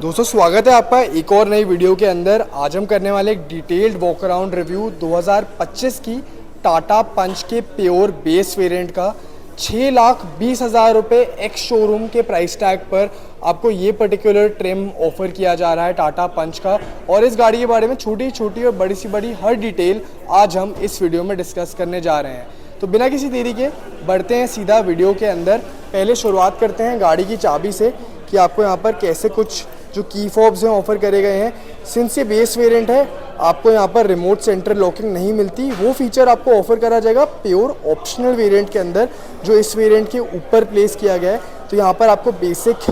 दोस्तों स्वागत है आपका एक और नई वीडियो के अंदर। आज हम करने वाले एक डिटेल्ड वॉक अराउंड रिव्यू 2025 की टाटा पंच के प्योर बेस वेरिएंट का। 6,20,000 रुपये एक्स शोरूम के प्राइस टैग पर आपको ये पर्टिकुलर ट्रिम ऑफर किया जा रहा है टाटा पंच का। और इस गाड़ी के बारे में छोटी छोटी और बड़ी सी बड़ी हर डिटेल आज हम इस वीडियो में डिस्कस करने जा रहे हैं। तो बिना किसी देरी के बढ़ते हैं सीधा वीडियो के अंदर। पहले शुरुआत करते हैं गाड़ी की चाबी से कि आपको यहाँ पर कैसे कुछ जो की फॉब्स हैं ऑफर करे गए हैं। सिंस ये बेस वेरिएंट है, आपको यहाँ पर रिमोट सेंटर लॉकिंग नहीं मिलती। वो फीचर आपको ऑफर करा जाएगा प्योर ऑप्शनल वेरिएंट के अंदर, जो इस वेरिएंट के ऊपर प्लेस किया गया है। तो यहाँ पर आपको बेसिक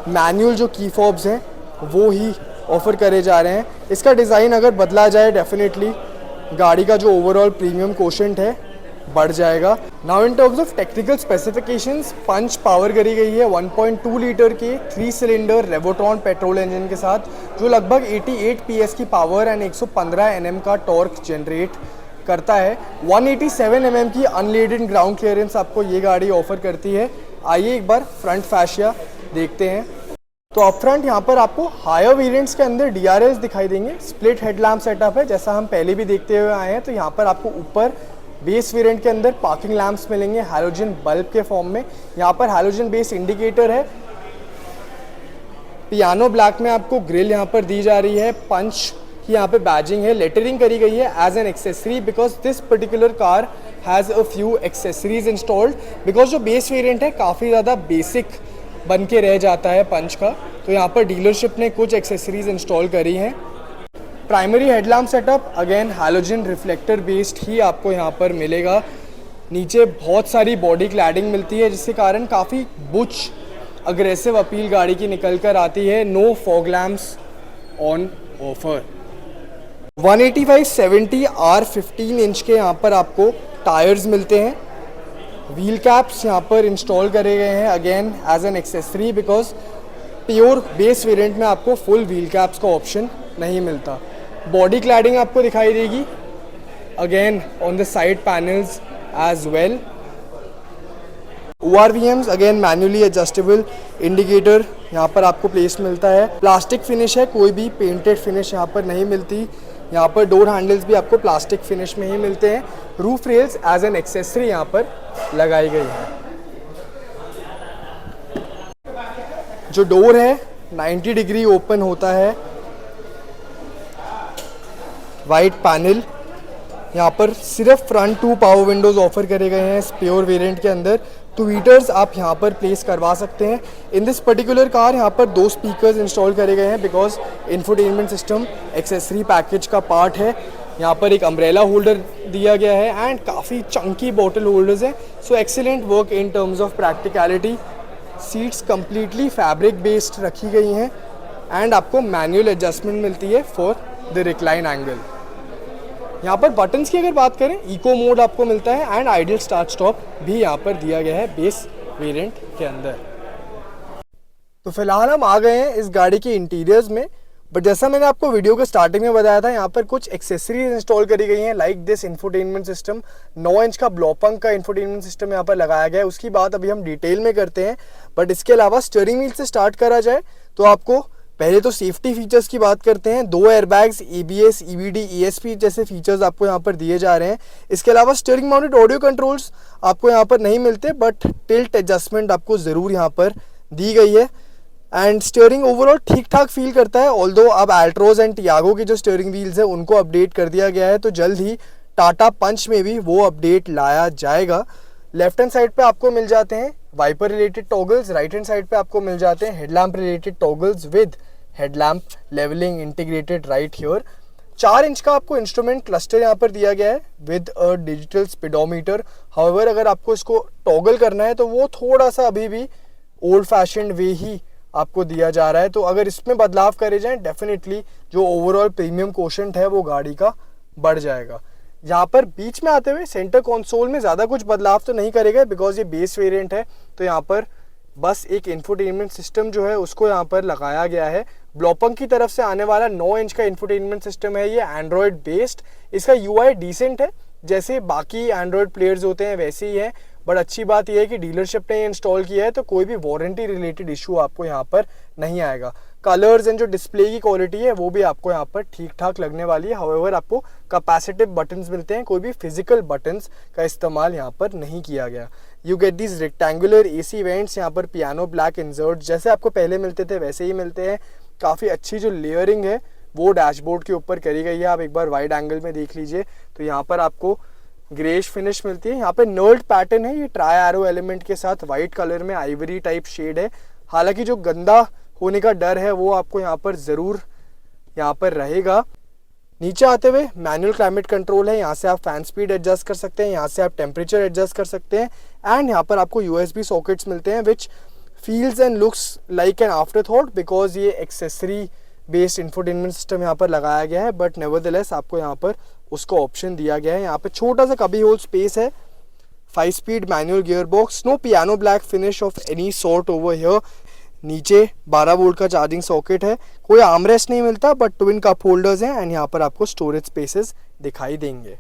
मैनुअल जो की फॉब्स हैं वो ही ऑफर करे जा रहे हैं। इसका डिज़ाइन अगर बदला जाए डेफिनेटली गाड़ी का जो ओवरऑल प्रीमियम कोशेंट है बढ़ जाएगा। Now in terms of technical specifications, punch power करी गई है 1.2 लीटर के 3 सिलेंडर रेवोट्रॉन पेट्रोल इंजन के साथ, जो लगभग 88 PS की पावर एंड 115 Nm का टॉर्क जनरेट करता है। 187 mm की अनलेडेड ग्राउंड क्लियरेंस आपको ये गाड़ी ऑफर करती है। आइए एक बार फ्रंट फैशिया देखते हैं। तो अप फ्रंट यहाँ पर आपको हायर वेरिएंट्स के अंदर DRLs दिखाई देंगे। स्प्लिट हेडलैम्प सेटअप है जैसा हम पहले भी देखते हुए आए हैं। तो यहाँ पर आपको ऊपर बेस वेरिएंट के अंदर पार्किंग लैंप्स मिलेंगे हैलोजन बल्ब के फॉर्म में। यहाँ पर हैलोजन बेस इंडिकेटर है। पियानो ब्लैक में आपको ग्रिल यहाँ पर दी जा रही है। पंच की यहाँ पे बैजिंग है, लेटरिंग करी गई है as an accessory because this particular car has a few accessories installed. Because जो बेस वेरिएंट है काफ़ी ज़्यादा बेसिक बन के रह जाता है पंच का, तो यहाँ पर डीलरशिप ने कुछ एक्सेसरीज इंस्टॉल करी हैं। Primary headlamp setup again halogen reflector based ही आपको यहाँ पर मिलेगा। नीचे बहुत सारी बॉडी क्लैडिंग मिलती है जिसके कारण काफ़ी बुच अग्रेसिव अपील गाड़ी की निकल कर आती है। No fog lamps on offer. 185/70 R15 inch के यहाँ पर आपको टायर्स मिलते हैं। व्हील कैप्स यहाँ पर इंस्टॉल करे गए हैं again as an accessory because pure base variant में आपको फुल व्हील कैप्स का ऑप्शन नहीं मिलता। बॉडी क्लैडिंग आपको दिखाई देगी again on the side panels as well. ORVMs again manually adjustable indicator यहाँ पर आपको प्लेस मिलता है। प्लास्टिक फिनिश है, कोई भी पेंटेड फिनिश यहाँ पर नहीं मिलती। यहाँ पर डोर हैंडल्स भी आपको प्लास्टिक फिनिश में ही मिलते हैं। Roof rails as an accessory यहाँ पर लगाई गई है। जो डोर है 90 डिग्री ओपन होता है। वाइट पैनल, यहाँ पर सिर्फ फ्रंट 2 पावर विंडोज ऑफर करे गए हैं इस प्योर वेरिएंट के अंदर। ट्वीटर्स आप यहाँ पर प्लेस करवा सकते हैं। इन दिस पर्टिकुलर कार यहाँ पर 2 स्पीकर्स इंस्टॉल करे गए हैं because infotainment system accessory package का पार्ट है। यहाँ पर एक अम्ब्रेला होल्डर दिया गया है एंड काफ़ी चंकी बॉटल होल्डर्स हैं। So excellent work in terms of practicality. Seats completely fabric based रखी गई हैं एंड आपको मैनुअल एडजस्टमेंट मिलती है फॉर द रिक्लाइन एंगल। यहाँ पर बटन्स की अगर बात करें, इको मोड आपको मिलता है एंड आइडियल स्टार्ट स्टॉप भी यहाँ पर दिया गया है बेस वेरिएंट के अंदर। तो फिलहाल हम आ गए हैं इस गाड़ी के इंटीरियर्स में। बट जैसा मैंने आपको वीडियो के स्टार्टिंग में बताया था, यहाँ पर कुछ एक्सेसरीज इंस्टॉल करी गई हैं like this infotainment system. 9 inch का ब्लॉपंक का इंफोटेनमेंट सिस्टम यहाँ पर लगाया गया है। उसकी बात अभी हम डिटेल में करते हैं। बट इसके अलावा स्टीयरिंग व्हील से स्टार्ट करा जाए तो आपको पहले तो सेफ्टी फीचर्स की बात करते हैं। 2 एयरबैग्स, ABS, EBD, ESP जैसे फीचर्स आपको यहाँ पर दिए जा रहे हैं। इसके अलावा स्टीयरिंग माउंटेड ऑडियो कंट्रोल्स आपको यहाँ पर नहीं मिलते, बट टिल्ट एडजस्टमेंट आपको ज़रूर यहाँ पर दी गई है। एंड स्टीयरिंग ओवरऑल ठीक ठाक फील करता है। ऑल्दो अब अल्ट्रोज एंड टियागो की जो स्टीयरिंग व्हील्स है उनको अपडेट कर दिया गया है, तो जल्द ही टाटा पंच में भी वो अपडेट लाया जाएगा। लेफ्ट हैंड साइड पे आपको मिल जाते हैं wiper related toggles, right hand side पे आपको मिल जाते हैं headlamp related toggles with headlamp levelling integrated right here. 4 inch का आपको इंस्ट्रूमेंट क्लस्टर यहाँ पर दिया गया है with a digital speedometer. However अगर आपको इसको टॉगल करना है तो वो थोड़ा सा अभी भी ओल्ड फैशन वे ही आपको दिया जा रहा है। तो अगर इसमें बदलाव करे जाएं डेफिनेटली जो ओवरऑल प्रीमियम कोशेंट है वो गाड़ी का बढ़ जाएगा। यहाँ पर बीच में आते हुए सेंटर कंसोल में ज़्यादा कुछ बदलाव तो नहीं करेगा बिकॉज ये बेस वेरिएंट है। तो यहाँ पर बस एक इंफोटेनमेंट सिस्टम जो है उसको यहाँ पर लगाया गया है। ब्लॉपंक की तरफ से आने वाला 9 इंच का इंफोटेनमेंट सिस्टम है, ये एंड्रॉयड बेस्ड। इसका UI डिसेंट है, जैसे बाकी एंड्रॉयड प्लेयर्स होते हैं वैसे ही है। बट अच्छी बात यह है कि डीलरशिप ने इंस्टॉल किया है तो कोई भी वारंटी रिलेटेड इशू आपको यहाँ पर नहीं आएगा। कलर्स एंड जो डिस्प्ले की क्वालिटी है वो भी आपको यहाँ पर ठीक ठाक लगने वाली है। हाउएवर आपको कैपेसिटिव बटन्स मिलते हैं, कोई भी फिजिकल बटन्स का इस्तेमाल यहाँ पर नहीं किया गया। You get these rectangular AC vents, यहाँ पर पियानो ब्लैक इंसर्ट जैसे आपको पहले मिलते थे वैसे ही मिलते हैं। काफ़ी अच्छी जो लेयरिंग है वो डैशबोर्ड के ऊपर करी गई है। आप एक बार वाइड एंगल में देख लीजिए तो यहाँ पर आपको ग्रेश फिनिश मिलती है। यहाँ पे नर्ड पैटर्न है, ये ट्राई एरो एलिमेंट के साथ वाइट कलर में आइवरी टाइप शेड है। हालांकि जो गंदा होने का डर है वो आपको यहाँ पर ज़रूर यहाँ पर रहेगा। नीचे आते हुए मैनुअल क्लाइमेट कंट्रोल है, यहाँ से आप फैन स्पीड एडजस्ट कर सकते हैं, यहाँ से आप टेम्परेचर एडजस्ट कर सकते हैं एंड यहाँ पर आपको USB सॉकेट्स मिलते हैं विच feels and looks like an after thought because ये एक्सेसरी बेस्ड इंफोटेनमेंट सिस्टम यहाँ पर लगाया गया है, बट नेवरदलेस आपको यहाँ पर उसको ऑप्शन दिया गया है। यहाँ पे छोटा सा कभी होल स्पेस है, 5 speed manual gear box, no piano black finish of any sort over here. नीचे 12 वोल्ट का चार्जिंग सॉकेट है, कोई आर्मरेस्ट नहीं मिलता बट ट्विन कप होल्डर्स हैं एंड यहाँ पर आपको स्टोरेज स्पेसेस दिखाई देंगे।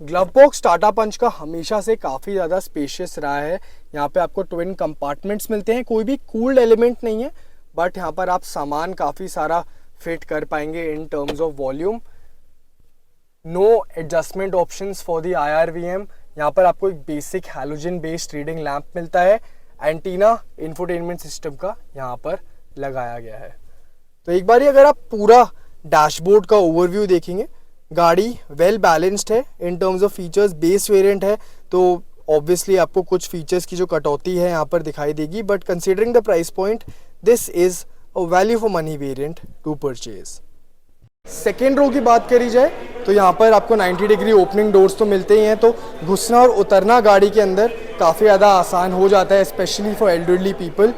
ग्लव बॉक्स टाटा पंच का हमेशा से काफ़ी ज़्यादा स्पेशियस रहा है। यहाँ पे आपको ट्विन कंपार्टमेंट्स मिलते हैं, कोई भी कूल्ड एलिमेंट नहीं है बट यहाँ पर आप सामान काफ़ी सारा फिट कर पाएंगे in terms of volume. No adjustment options for the IRVM। यहाँ पर आपको एक basic halogen based reading lamp मिलता है। एंटीना इंफोटेनमेंट सिस्टम का यहाँ पर लगाया गया है। तो एक बार अगर आप पूरा डैशबोर्ड का ओवरव्यू देखेंगे, गाड़ी वेल बैलेंस्ड है इन terms of features. Base variant है तो ऑब्वियसली आपको कुछ फीचर्स की जो कटौती है यहाँ पर दिखाई देगी, but considering the price point this is a value for money variant to purchase. Second row की बात करी जाए तो यहाँ पर आपको 90 डिग्री ओपनिंग डोर्स तो मिलते ही हैं, तो घुसना और उतरना गाड़ी के अंदर काफ़ी ज़्यादा आसान हो जाता है, specially for elderly people.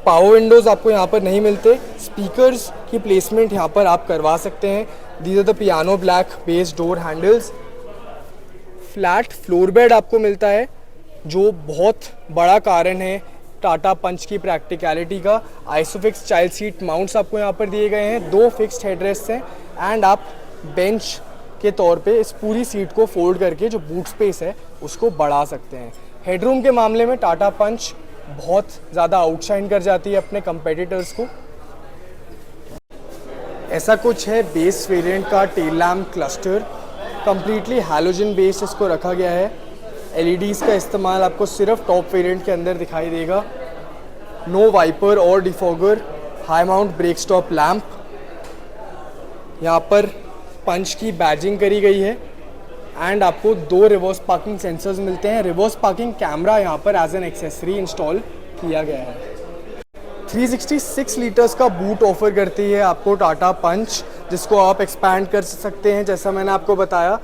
Power Windows आपको यहाँ पर नहीं मिलते। स्पीकर्स की प्लेसमेंट यहाँ पर आप करवा सकते हैं। These are the piano black base door handles. Flat floor bed आपको मिलता है जो बहुत बड़ा कारण है टाटा पंच की प्रैक्टिकलिटी का। आइसोफिक्स चाइल्ड सीट माउंट्स आपको यहाँ पर दिए गए हैं, 2 फिक्स्ड हेडरेस्ट हैं एंड आप बेंच के तौर पे इस पूरी सीट को फोल्ड करके जो बूट स्पेस है उसको बढ़ा सकते हैं। हेडरूम के मामले में टाटा पंच बहुत ज़्यादा आउटशाइन कर जाती है अपने कंपेटिटर्स को। ऐसा कुछ है बेस वेरिएंट का tail lamp cluster, completely halogen based इसको रखा गया है। LEDs का इस्तेमाल आपको सिर्फ टॉप वेरिएंट के अंदर दिखाई देगा। नो वाइपर और defogger, high mount break stop lamp. यहाँ पर पंच की बैजिंग करी गई है एंड आपको 2 रिवर्स पार्किंग सेंसर्स मिलते हैं। रिवर्स पार्किंग कैमरा यहाँ पर एज एन एक्सेसरी इंस्टॉल किया गया है। 366 लीटर्स का बूट ऑफर करती है आपको टाटा पंच, जिसको आप एक्सपैंड कर सकते हैं जैसा मैंने आपको बताया,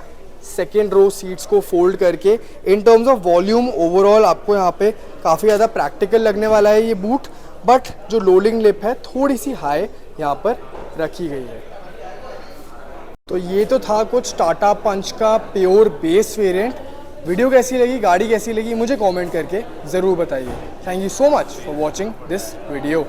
सेकेंड रो सीट्स को फोल्ड करके। इन टर्म्स ऑफ वॉल्यूम ओवरऑल आपको यहाँ पे काफ़ी ज़्यादा प्रैक्टिकल लगने वाला है ये बूट, बट जो लोडिंग लिप है थोड़ी सी हाई यहाँ पर रखी गई है। तो ये तो था कुछ टाटा पंच का प्योर बेस वेरिएंट। वीडियो कैसी लगी, गाड़ी कैसी लगी, मुझे कमेंट करके ज़रूर बताइए। Thank you so much for watching this video.